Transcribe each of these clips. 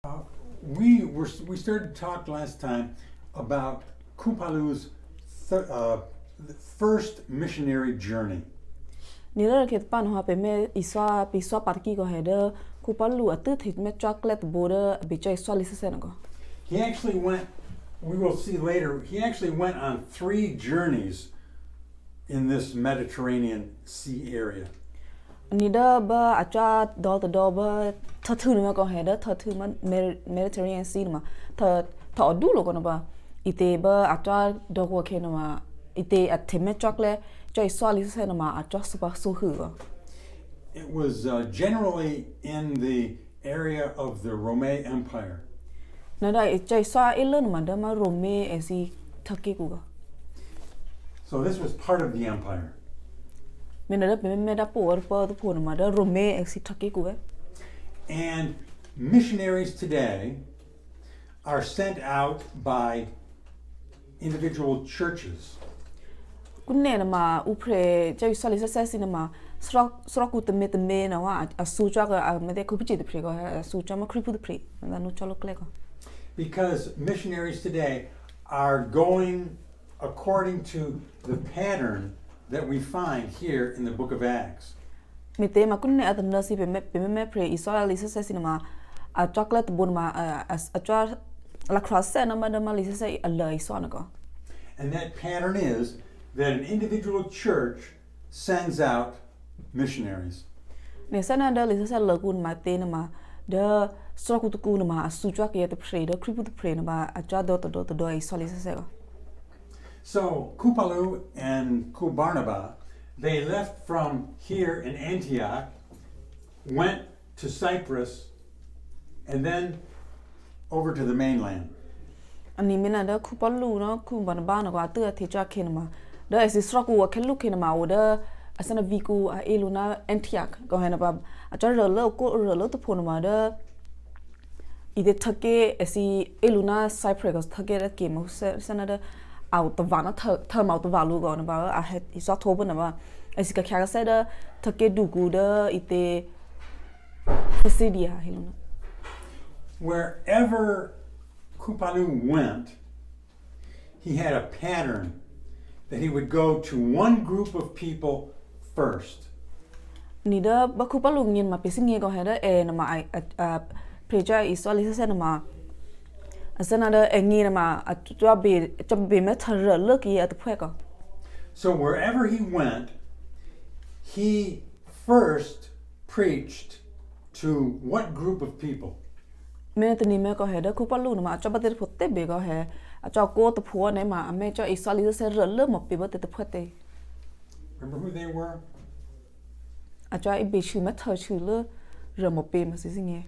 We started to talk last time about Kupalu's first missionary journey. Nila ket pan hoa pe me iswa parki ko header Kupalu atut hit me chocolate border bicha iswa lisesenago. He actually went, we will see later, he actually went on 3 journeys in this Mediterranean Sea area. Nida ba acha do ba thatu ma ko header thatu ma Mediterranean Sea ma tha du lo ko ba ite ba acha do ko ke ma ite ateme chocolate joy iswa lisesena ma acha super so hu. It was generally in the area of the Roman Empire. Nada joy iswa ilen ma da ma Rome esi Turkey ku. So this was part of the empire. And missionaries today are sent out by individual churches. Because missionaries today are going according to the pattern that we find here in the book of Acts. And that pattern is that an individual church sends out missionaries. So Kupalu and Kubarnaba, they left from here in Antioch, went to Cyprus, and then over to the mainland. Out the vana term out the value gone about I had is not open about as a character said take do good ite Pisidia. Wherever Kupalu went, he had a pattern that he would go to one group of people first. Nida Bakupalu in my pissing go header and my preacher is all is a as another engine at job be metal lucky at the Quaker. So wherever he went, he first preached to what group of people? Minute Meko had a Kupaluna, a job at the big or hair, a job go to poor name, a major is solid said a lump of people at the Putte. Remember who they were? A joy be she met her chula, rum of beams is in here.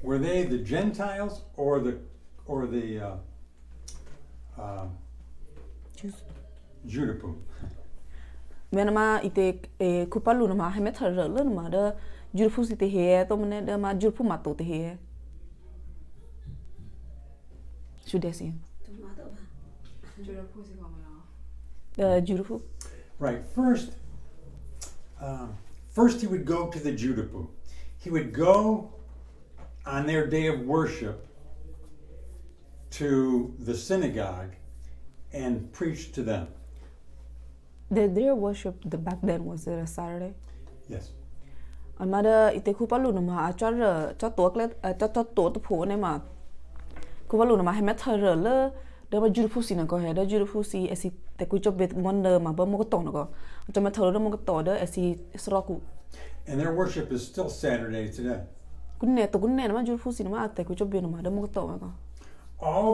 Were they the Gentiles or the Judapu? Menama ite Kupalu ma hemet her lun the Judapu city here, Domine the ma Judapu mato here. Should I see? The Judapu. Right. First he would go to the Judapu. He would go on their day of worship to the synagogue and preach to them. Their worship back then was it a Saturday? Yes. Another ite Kupalunama, a charter, chatot the poor nema. Kupalunama, I met her, the Judapu synagogue had a Judapu see as he the quick of bit wonder, my Mogotonago, Tomato Mogotoda as he sroku. And their worship is still Saturday today. All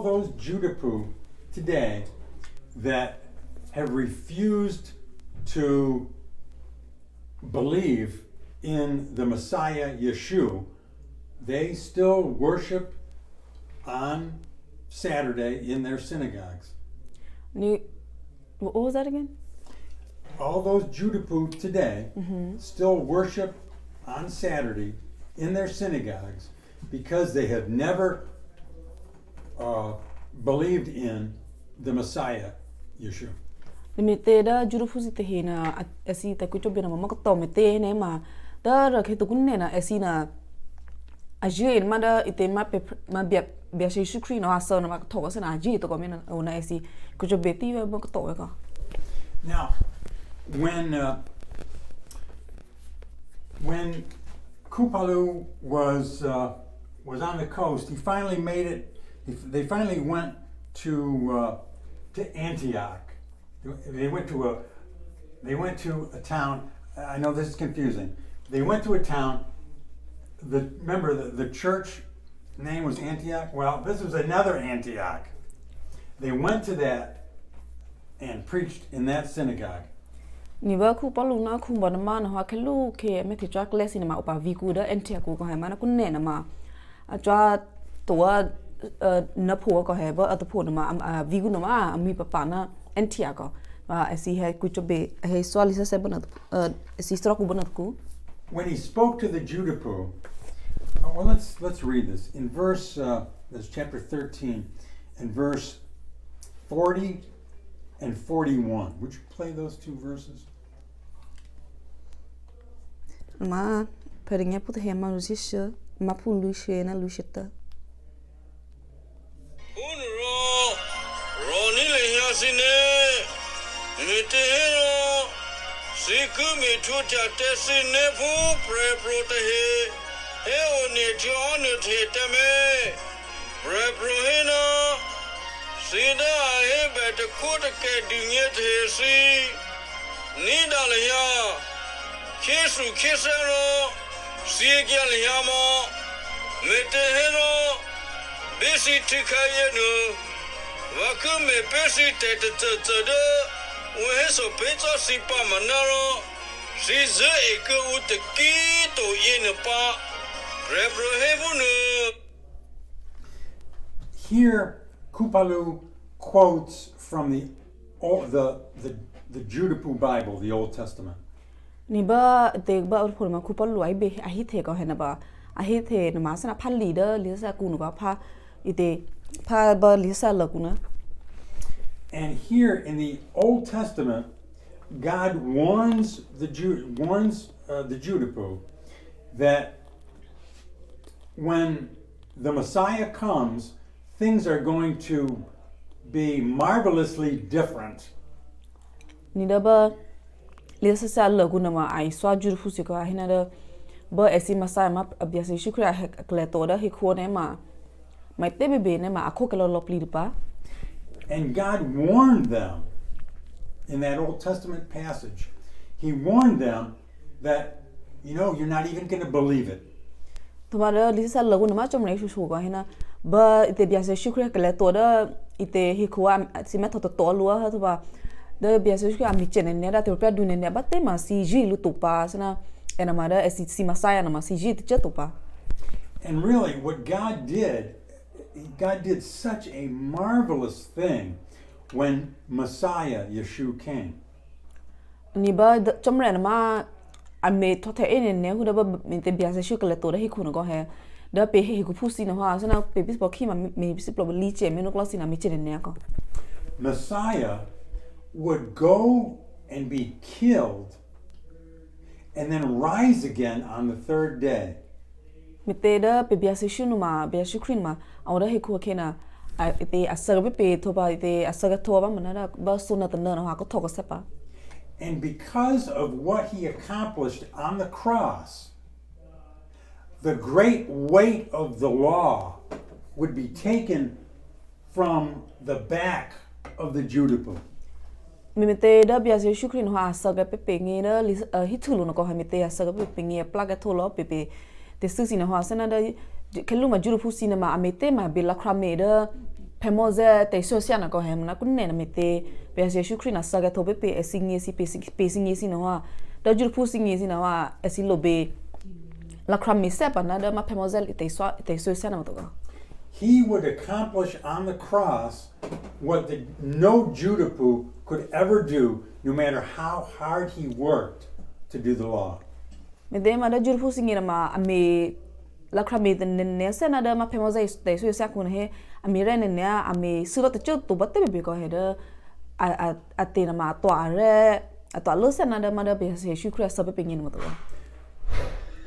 those Judapu today that have refused to believe in the Messiah Yeshua, they still worship on Saturday in their synagogues. What was that again? All those Judapu today still worship on Saturday in their synagogues because they have never believed in the Messiah, Yeshua. limited juru fusi te hena asi ta ku chobe na ma ko to me te ne ma da ra ke to kunne na asi na aje ma da ite ma pe ma bia shi shukri no aso na ma to ko na aje to ko me na ona asi ku chobe ti ba ko to ko Now, when Kupalu was on the coast, he finally made it. They finally went to Antioch. They went to a town. I know this is confusing. They went to a town. Remember the church name was Antioch. Well, this was another Antioch. They went to that and preached in that synagogue. ni ba ku palu na ku ba na ma na ha khelu ke me ti chak le sin ma upa vi ku da Antioch ku ko ha ma na ku ne na ma a cha to na pho ko ha ba at pho na ma vi ku na ma mi pa pa na Antioch ko ba asi ha ku chobe he swali sa ba na si stra ku ba na ku When he spoke to the Judapu, well, let's read this in verse. This is chapter 13, and verse 40 and 41. Would you play those two verses? ma peringa pu he ma rusisha ma pu lu she na lu shita Unro Roni le yasine Mitero Sikumi tuta tesine fu pre protehe He oni jonu teme Pre prohena Sida he bet kuta ke dinye tesi Nida le ya Kisu kisero Sigia le yamo Mitero Bisi tikayenu Wakume bisi tete Weso pizza si pa manaro Si ze eke ute kito yene pa Repro hevunu Here, Kupalu quotes from the Judapu Bible, the Old Testament. ni ba te ba ur phur ma ku palu ai be a hi the ko he na ba a hi the na ma sa na phal leader li sa ku no ba pha ite pha ba li sa la ku na And here in the Old Testament, God warns the Judapu that when the Messiah comes, things are going to be marvelously different. ni da ba li sa la ku na ma ai swa jur fu si ko a hina da ba esi ma sa ma abia si shukra kle to da hi ko ne ma mai te be ne ma akho ke lo pli pa And God warned them in that Old Testament passage. He warned them that, you're not even going to believe it. to ba da li sa la ku na ma chom nei shu ko hina ba ite bia se shukra kle to da ite hi ko si ma to lu ha to ba da bia se shukra mi chen ne da te pa du ne ba te ma si ji lu to pa sana ena ma da si masaya na ma si ji te to pa And really, what God did such a marvelous thing when Messiah, Yeshua, came. ni ba chom re na ma a me to te ne hu da ba mi te bia se shukra le to da hi ku no ko he da pe hi ku pu si no ha sana pe bis po ki ma me bis po li che me no kla si na mi chen ne ko Messiah would go and be killed and then rise again on the third day. mi te da pe bia se shu no ma bia shu krin ma a da hi ku ke na a te asar pe to ba te asar to ba ma na ba so na ta na ha ko to ko se pa And because of what he accomplished on the cross, the great weight of the law would be taken from the back of the Judapu. mi te da bia se shu krin ha asar pe nge da hi thu lo no ko ha mi te asar pe nge plug to lo pe te su si na ha sana da kelu ma juru fu si na ma a me te ma be la kra me da pemoze te so sia na ko hem na kun ne na me te bia se shu krin asar to pe singe si pe singe si no ha da juru fu singe si na ha asi lo be la kra me se pa na da ma pemoze te so sia na to ko He would accomplish on the cross what no Judapu could ever do, no matter how hard he worked to do the law. me de ma da juru fu singe na ma a me la kra me de ne se na da ma pemoze te so sia kun he a me re ne a me su lo te chu to ba te be ko he da a te na ma twa re a twa lo sen na da ma da be se shu kra sa be pin mo to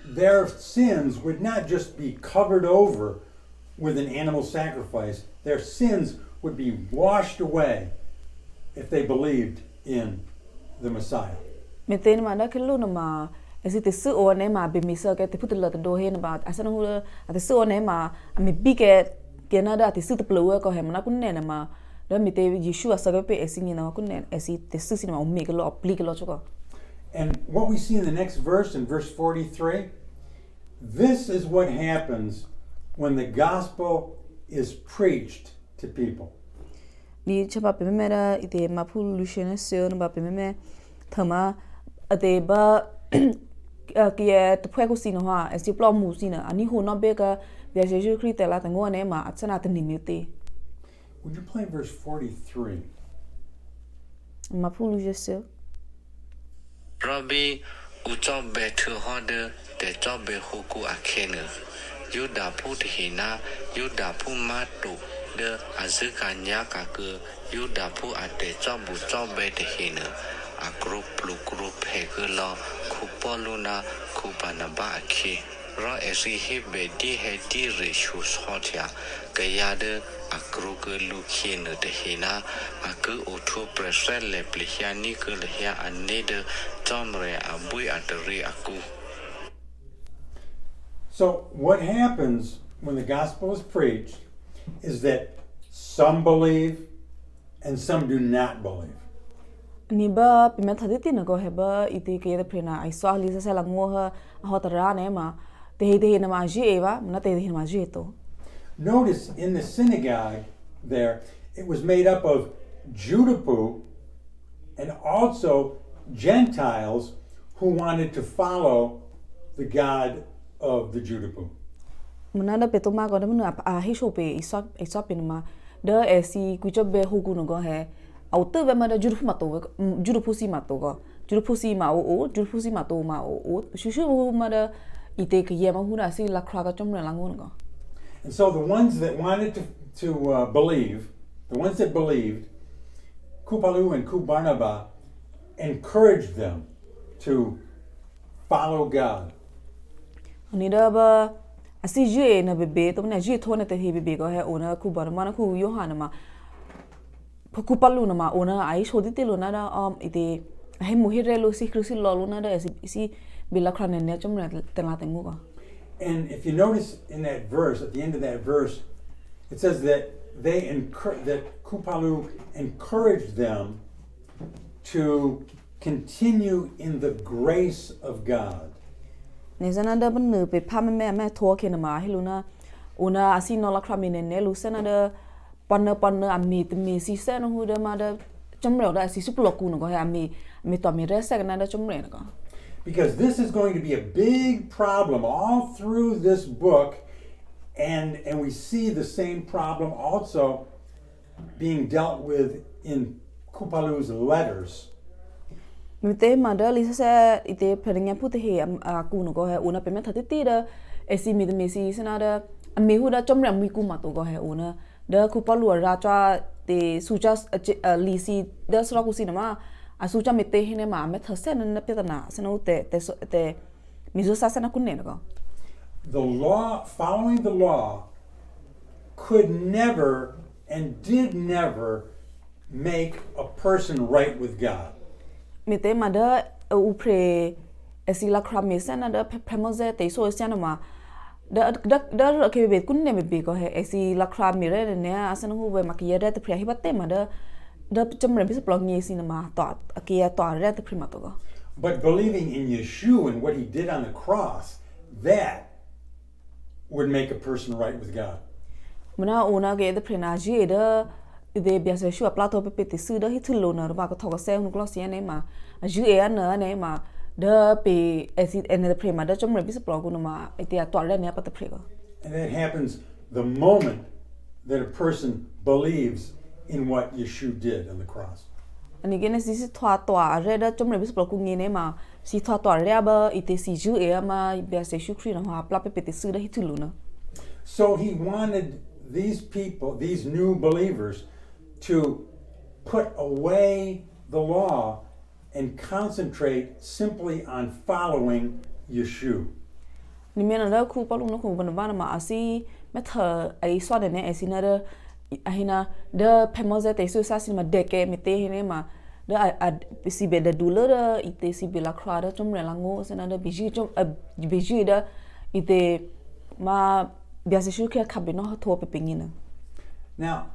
Their sins would not just be covered over with an animal sacrifice. Their sins would be washed away if they believed in the Messiah. me te na ma da ke lo na ma asi te su o ne ma be mi sa ke te put lo te do he na ba asa na hu a te su o ne ma a me bi ke na da te su te plo ko he na kun ne na ma da mi te Yeshua sa ke pe asi ni na kun ne asi te su si na ma me ke lo apply ke lo ko. And what we see in the next verse, in verse 43, this is what happens when the gospel is preached to people. Ni chapa pe me da ite ma pu lucian se na ba pe me thama ate ba kia te pwe ko si no ha asi plo mu si na ani ho no be ka bia Jesus Christ la ta ngo ne ma atsana te ni mi te Would you play verse 43? ma pu lucian se Rabbi ucap betu hode te cobe huku akhene. Yuda put hina, yuda pu matu de azukanya kake, yuda pu ate cobu cobe te hina. A grup hegelo kupoluna kupanaba akhe. Ra esi hebe di hedi rishus hotya gayade akruge lukhine te hina aku utu presele plihiani ke lehia anede tomre abui ateri aku. So, what happens when the gospel is preached is that some believe and some do not believe. ni ba pe me thadi ti na go he ba ite ke de prena ai so ali sa la ngo ha ho ta ra ne ma te na ma ji eva na te na ma ji to. Notice in the synagogue there, it was made up of Judapu and also Gentiles who wanted to follow the God of the Judapu. Muna da pe to ma go da muna a he sho pe iso pe ma da e si ku cho be hu ku no go he au te ve ma da jurupu ma to jurupu si ma to go jurupu si ma o jurupu si ma to ma o shu ma da ite ke ye ma hu na si la kra ga chom la ngo go. And so the ones that wanted to believe, the ones that believed, Kupalu and Kubarnaba encouraged them to follow God. Ni da ba asi je na bebe to na je to na te he bebe go he ona ku bar ma na ku Yohana ma ku palu na ma ona ai shodi te lo na da ite he mu he re lo si Christ lo lo na da si bila khran ne chom na te la te ngo go. And if you notice in that verse, at the end of that verse, it says that that Kupalu encouraged them to continue in the grace of God. Ne zana da ban ne pe pa me to ke na ma he lo na ona asi no la khram ne lu se na da pan ami te mi si se no hu da ma da chom re da si su plo ku no go he ami to mi re se na da chom re na go. Because this is going to be a big problem all through this book, and we see the same problem also being dealt with in Kupalu's letters. Mi te ma da li se ite peringa pute he ku no go he una pe me thati ti da esi mi de mi si se na da ami hu da chom re mi ku ma to go he una da Kupalu ra cha te su cha li si da sra ku si na ma asucha me te hine ma me thase na pe na se no te mizo sa se na kunne go. The law, following the law, could never and did never make a person right with God. Me te ma da u pre esila krame se na da premoze te so se na ma da ke be kunne me be go he esila krame re ne asana hu be ma ke re te pre hi batte ma da chom re bis blog ni si na ma to ke to re te prima to go. But believing in Yeshua and what he did on the cross, that would make a person right with God. Muna ona ge de prena ji de bia se shu plato pe te su da hi thu lo na ba ko tho se nu klo si ne ma ju e na ne ma de pe esi en de prema da chom re bis blog no ma ite to re ne pa te prego. And that happens the moment that a person believes in what Yeshua did on the cross. Ani gene si thwa to re da chom re bis blog ku ngi ne ma si thwa to re ba ite si ju e ma bia se shu khri na ha pla pe te su da hi thu lo na. So he wanted these people, these new believers, to put away the law and concentrate simply on following Yeshua. 你们那库巴鲁那库本班嘛，阿是没特哎说的呢，哎是那的，哎那的偏么子，但是啥是嘛，得给没得呢嘛，的是别的读了的，一点是别la croix的，中人啦我是那的必须中必须的，一点嘛，别是说去看别那托别平呢。Now,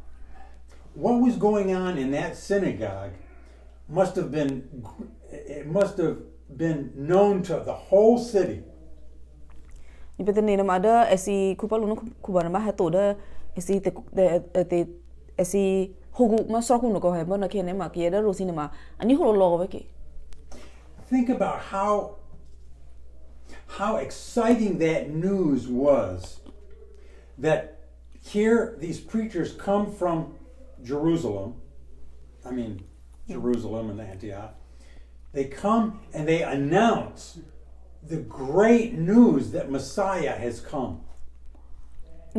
what was going on in that synagogue must have been known to the whole city. 你别的呢嘛的，哎是库巴鲁那库巴嘛还多的，哎是的哎是后古嘛说古那个还不那看呢嘛，给的罗西呢嘛，安尼好老个个。Think about how exciting that news was that here these preachers come from Jerusalem, Jerusalem and Antioch. They come and they announce the great news that Messiah has come.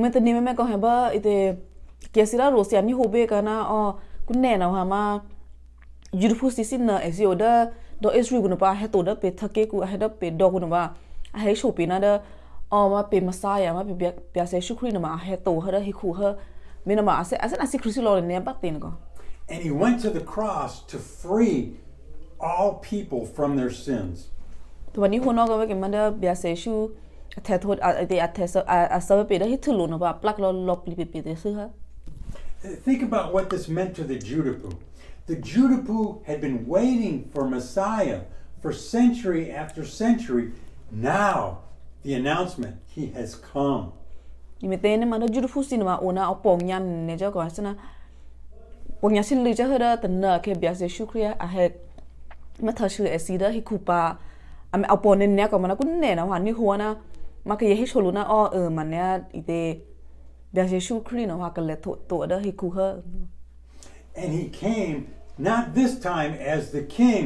มันตอนนี้แม่ก็เห็นว่าไอ้เกียรติราโรเซียนี่โฮเบกันนะอ๋อคุณแน่นะว่ามายูทูบซีซินนะไอ้สิโอเดดออิสราเอลกุนปะให้ตัวเดไปทักเกกูให้เดไปดอกุนปะให้โชปีนะเดอ๋อมาเป็นมาซายมาเป็นเบียเซชุครีนะมาให้ตัวให้เดให้คู่ให้มีนะมาอาศัยคริสต์ลอเนี่ยปักตินก็ And he went to the cross to free all people from their sins. ตัววันนี้หัวนอกก็ว่าเกี่ยมันเดเบียเซชูแทโทษไอ้แทเซเซอร์ไปได้ให้ถึงหลุนปะปลักลบลิปิซื้อฮะ Think about what this meant to the Judapu. The Judapu had been waiting for Messiah for century after century. Now, the announcement, he has come. นี่ไม่เต้นมันจะยูทูบซีนมาโอน่าเอาปองยันเนี่ยเจ้าก่อนใช่ไหมปองยันสิลือจะเฮดแต่เนื้อแค่เบียเซชูครีอาเฮมาเธอชื่อเอซีเดฮิคูปาเอาปองเนี่ยก่อนมันก็เนี่ยนะว่านี่หัวนะมาก็ยังให้ชลุนะอ๋อมันเนี่ยอีเดเบียเซชูครีนะว่าก็เลยตัวเดฮิคูเฮ And he came not this time as the king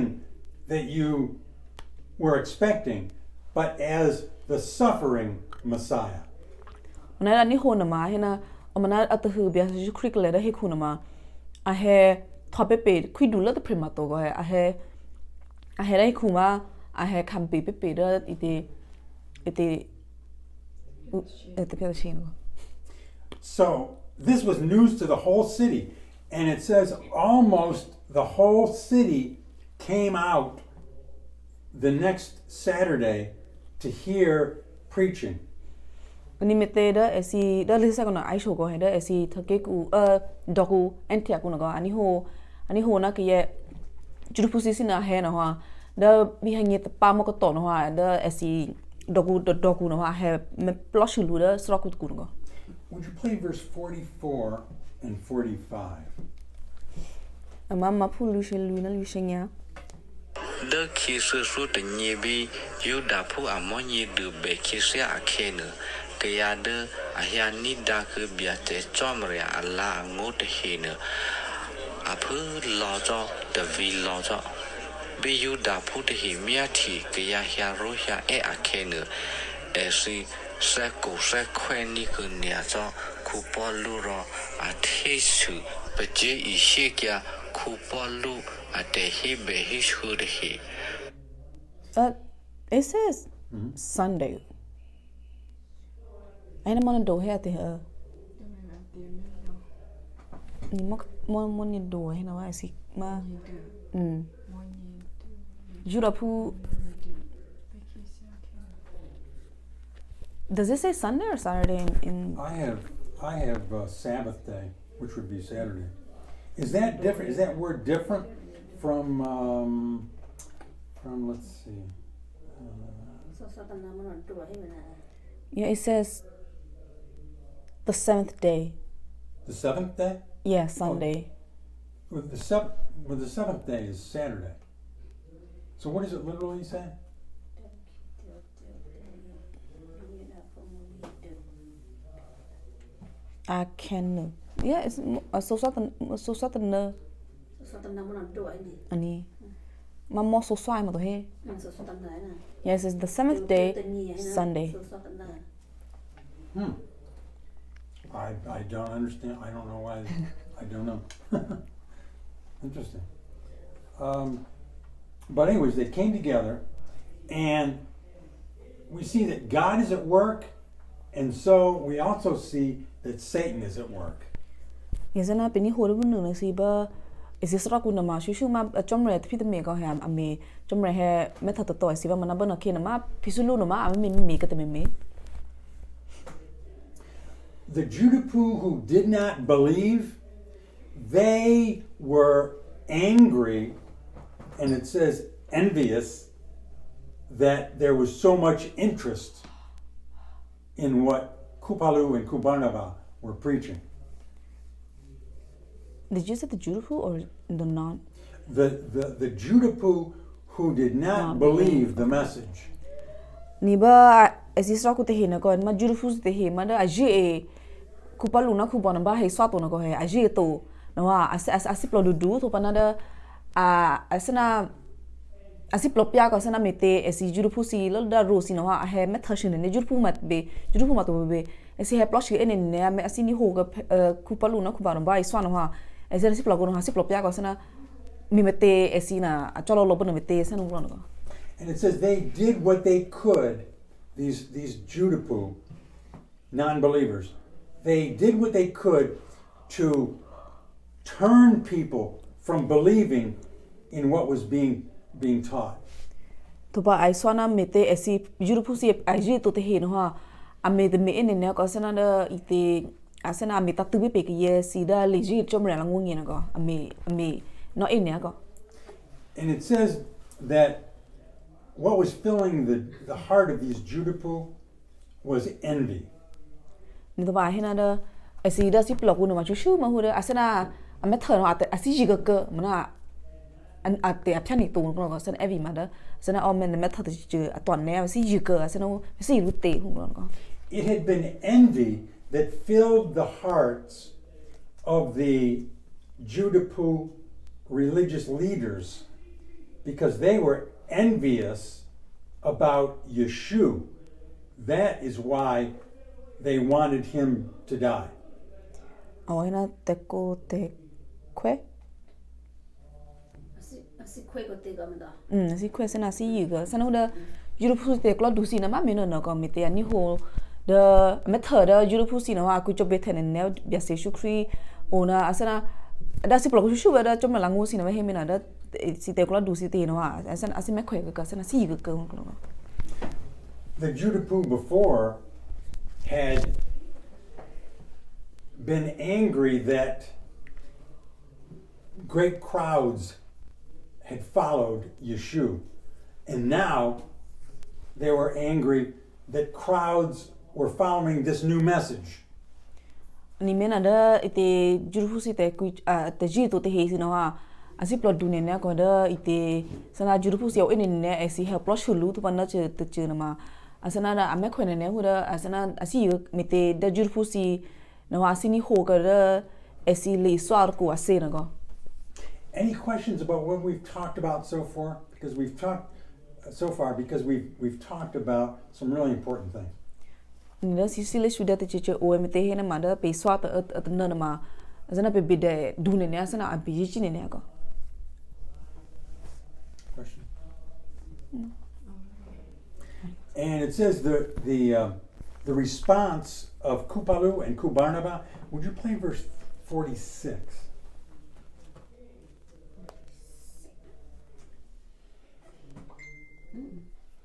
that you were expecting, but as the suffering Messiah. นั่นอันนี้หัวนะมาเห็นนะมันน่าอัตหือเบียเซชูครีก็เลยได้ให้คุณมาอาเฮทอเปเปคุยดูแล้วแต่พริมาโตก็อาเฮได้คุณมาอาเฮคัมปีเปเดออีเตเปียชิน So this was news to the whole city. And it says almost the whole city came out the next Saturday to hear preaching. อันนี้เมเตเดอเอซีเดอลิซ่าก็น่ะไอโชก็เฮเดอเอซีทักเกกูดอกูแอนเทียกูน่ะก็อันนี้โหนะก็เยจุดพุซิซินะเฮนะฮะเดอมีให้เงตปามก็ตอนะฮะเดอเอซีดอกูนะฮะเฮเมปลอชิลูเดอสรอกุกูน่ะก็ Would you play verse 44 and 45? มาพูดลูเชลูนะลูเชงยา Đỡ khi sư sư tự nhị bi yu đã phụ à mỗi nhị được bề khi sẽ à khe nữa cái à đỡ à hiền ní đã cứ bịa để cho mà ra à la ngô để hi nữa à phứ lo cho để vì lo cho bi yu đã phụ để hi mía thì cái à hiền rồi hiền à khe nữa à si sẽ cố sẽ quen ní cứ nhà cho khu bỏ lu rồi à thế sự bây giờ ý xe kia khu bỏ lu à để hi bề hi sư để hi. It says Sunday. I don't want to do here. Ni mo ni do he na wa si ma. Jurapu. Does it say Sunday or Saturday in I have Sabbath day, which would be Saturday. Is that different? Is that word different from let's see. Yeah, it says the 7th day. The 7th day? Yeah, Sunday. Well, the seventh day is Saturday. So what does it literally say? I can. Yeah, it's so certain. Ani. Mamo so swai mo to he. Yes, it's the 7th day, Sunday. I don't understand. I don't know why. I don't know. Interesting. But anyways, they came together, and we see that God is at work, and so we also see that Satan is at work. Yesana peni hore bu nu si ba isisra ku na ma shu ma chomre phi me ko ha ame chomre he method to si ba mana ba na ke na ma pisulu no ma ame me ka te me. The Judapu who did not believe, they were angry, and it says envious, that there was so much interest in what Kupalu and Kubarnaba were preaching. Did you say the Judafu or the non? The Judapu who did not believe the message. Ni ba isisra ku te he na ko ma Judafu te he ma da aje kupalu na kubana ba he swato na ko he aje to no wa asiplo du to pa na da asana asiplo pya ko asana mete esi Judafu si lo da ro si no wa he methashin ne Judafu mat to be esi he plosh ke ne ne me asini ho ga kupalu na kubana ba iswa no wa esi asiplo ko no asiplo pya ko asana mi mete esi na cholo lo bana mete sanu lo no. And it says they did what they could, these Judapu, non-believers, they did what they could to turn people from believing in what was being taught. To ba ai swana mete esi Judafu si aje to te he no ha ame de me ne ne ko asana da ite asana ame ta tu be pe ye si da leji chomra la ngungi na ko ame no ine ko. And it says that what was filling the heart of these Judapu was envy. Ni to ba he na da esi da si plok no ma chu ma hu da asana ame thar no ate asi ji ga mana an ate apya ni to no ko asana every ma da asana o men me thar ji atwan ne asi ji ga asana si ru te hu no ko. It had been envy that filled the hearts of the Judapu religious leaders, because they were envious about Yeshua. That is why they wanted him to die. Awena te ko te kwe? Asi kwe ko te gamda. Asi kwe sana si yiga. Sana hu da Judafu te klo du si na ma me no ko me te ani ho the method da Judafu si na wa ku chobe te ne bia se shukri ona asana da si plok shu ba da chom la ngo si na he me na da si te klo du si te no wa asana asi me kwe ka sana si yiga ka ko. The Judapu before had been angry that great crowds had followed Yeshua. And now they were angry that crowds were following this new message. Ni mena da ite Judafu si te ku te ji to te he si no wa asi plot du ne ko da ite sana Judafu si o ene ne asi he plot shulu to pa na che te che na ma asana da ame khone ne hu da asana asi mete da Judafu si no asi ni ho ga da asi le swar ko ase na go. Any questions about what we've talked about so far? Because we've talked about some really important things. Ni da si le shu da te che o mete he na ma da pe swar at na ma asana pe bide du ne ne asana abi ji ne ne go. Question? And it says the response of Kupalu and Kubarnaba. Would you play verse 46?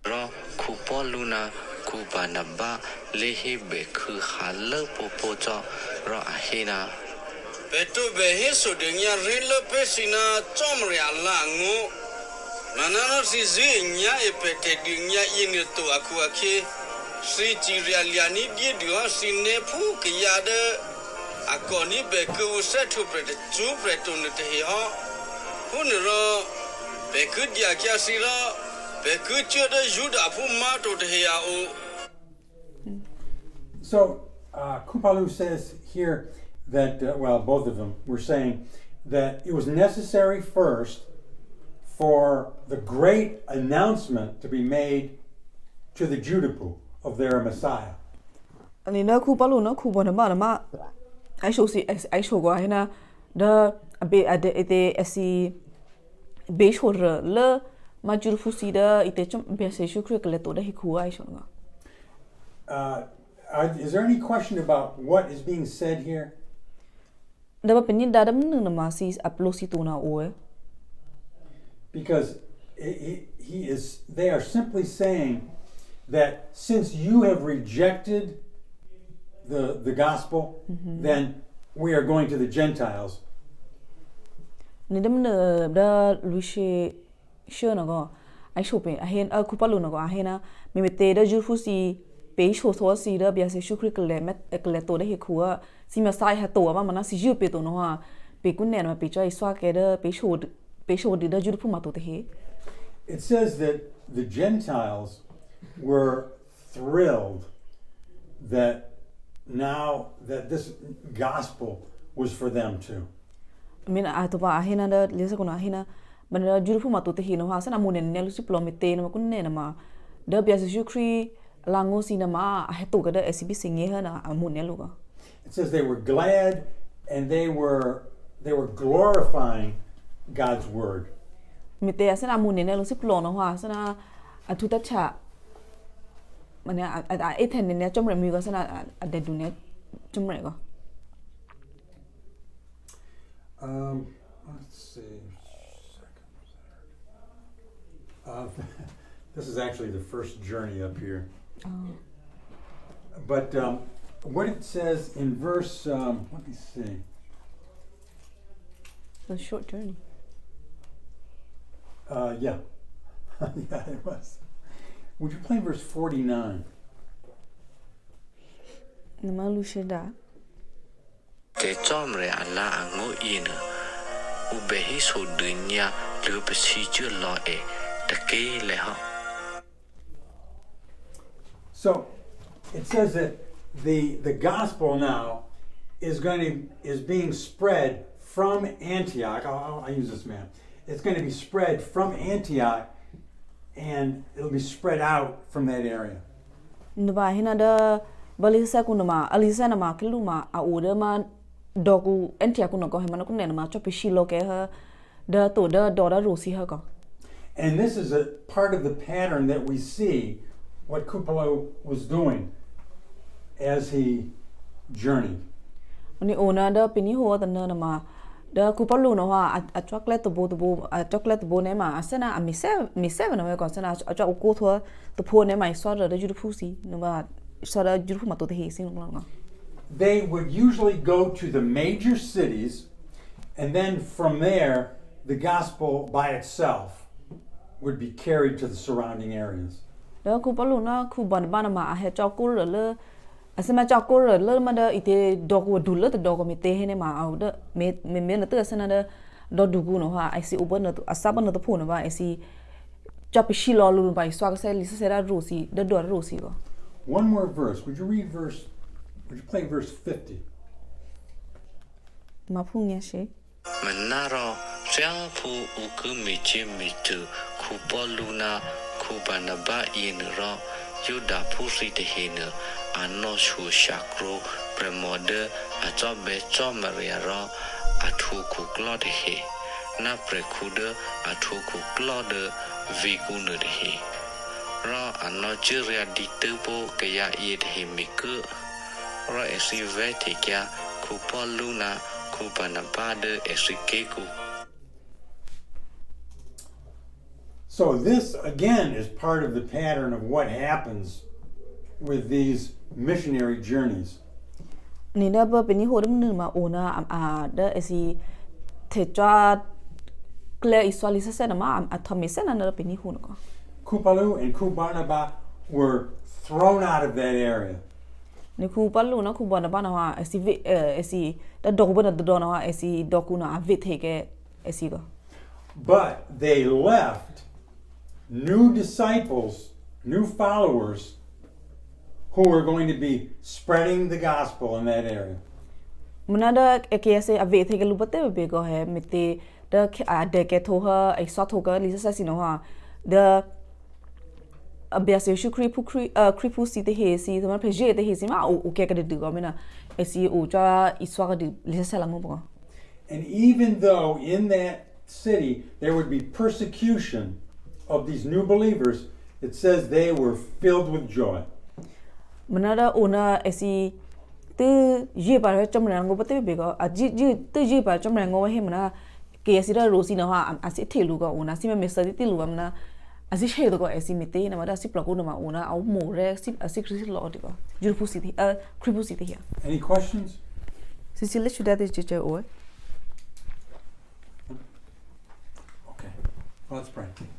Ro Kupoluna Kubanaba Lehi Beku Halle Popocho Ro Ahina Beto beheso de nya rilo pesina tomria langu manana sizi nya epete de nya ineto aku ake si tirialiani dia sinepu kiyade akoni beku setu prete tu preto ne te ha hunro beku dia kya sira beku chede juda pu mato te ha o. So Kupalu says here that, both of them were saying that it was necessary first for the great announcement to be made to the Judapu of their Messiah. Ani na Kupalu na Kubanaba na ma ai show si ai show go ai na da a bit at the asi beige horror le major fusida ite chum bese shukri kaleto da hikuai shonga. Is there any question about what is being said here? Da penin dadam nung na si aplosi tuna oe. Because they are simply saying that since you have rejected the gospel, then we are going to the Gentiles. Nidam na da luishe shona go ai shope a hen a kupalu na go a hena memete da jufusi page ho so si da bia se shukri kle met kle to da hikua si ma sai ha to ma mana si ju pe to no ha pe kun ne ma pe chai swa ke da pe sho di da jufu ma to te he. It says that the Gentiles were thrilled that now that this gospel was for them too. I mean a to ba hena da lesa ko na hena mana jufu ma to te he no ha sana mo ne ne lu si plomete na kun ne na ma da bia se shukri lango sinama a to ga da SB singe ha na mo ne lu ga. It says they were glad and they were glorifying God's word. Mite asana mo ne lu si plono ha sana atuta cha mana a ethen ne chomre mi ga sana a de du ne chomre ga. Let's see. This is actually the first journey up here. Oh. But what it says in verse, let me see. The short journey. Yeah. Yeah, it was. Would you play verse 49? Namalu sheda. Ke chomre ala ango ina ubehi so dunya lu besiju lo e de ke le ha. So it says that the gospel now is being spread from Antioch. I'll use this map. It's going to be spread from Antioch, and it'll be spread out from that area. Nba hina da balisa kunama alisa na ma kiluma a oda ma dogu Antioch kuno ko hemana kunne na ma chopi shilo ke ha da to da dora rosi ha ko. And this is a part of the pattern that we see what Kupalo was doing as he journeyed. Ni ona da pini ho da na ma da Kupalo no ha a chocolate to bo a chocolate bo ne ma asana a mise na ko sana a cho ko tho to po ne mai so da ju pusi no ma so da ju ma to he sin no. They would usually go to the major cities, and then from there the gospel by itself would be carried to the surrounding areas. Da Kupalo na ku ban ma a he cho ko le asema cho ko le ma da ite dogo dul le dogo mi te he ne ma au da me na te asana da do dugu no ha I see open na asaba na to pho na ba I see cho pi shi lo lu ba swa se li se ra rosi da do rosi go. One more verse. Would you play verse 50? Ma phu nya she. Manaro sia phu uku mi chi mi tu kupoluna kubanaba in ro yuda pusi te hina ano shu shakro premode a jobe chomaria ro atu ku klod he na prekude atu ku klod vigunu de he ro ano jiria ditubo kaya ye de miku ro esi vete kya kupoluna kubanaba de esikeku. So this again is part of the pattern of what happens with these missionary journeys. Ni da ba pini ho dum nu ma ona a da esi te cha kle iswali se na ma a thomi se na pini ho no ko. Kupalu and Kubarnaba were thrown out of that area. Ni Kupalu na Kubarnaba na ha esi da dogo na do na ha esi doku na avit ke esi go. But they left new disciples, new followers, who were going to be spreading the gospel in that area. Munada ekese avit ke lupate be go he mite da de ke tho ha ai so tho ga li sa si no ha the abiase shukri kripu si te he si ma pje te he si ma o ke ka de go mena esi o cha iswa ga li sa la mo bo. And even though in that city there would be persecution of these new believers, it says they were filled with joy. Manada una esi tu ye par chom rang go pate be go a ji tu ye par chom rang go he mana ke esi da rosi na ha asi the lu go una si me sa ti lu amna asi she do go esi mite na ma da si plug una ma una au mo re si Christ lo di go beautiful city cripple city here. Any questions? Sisi let you that is just Okay. Well, let's pray.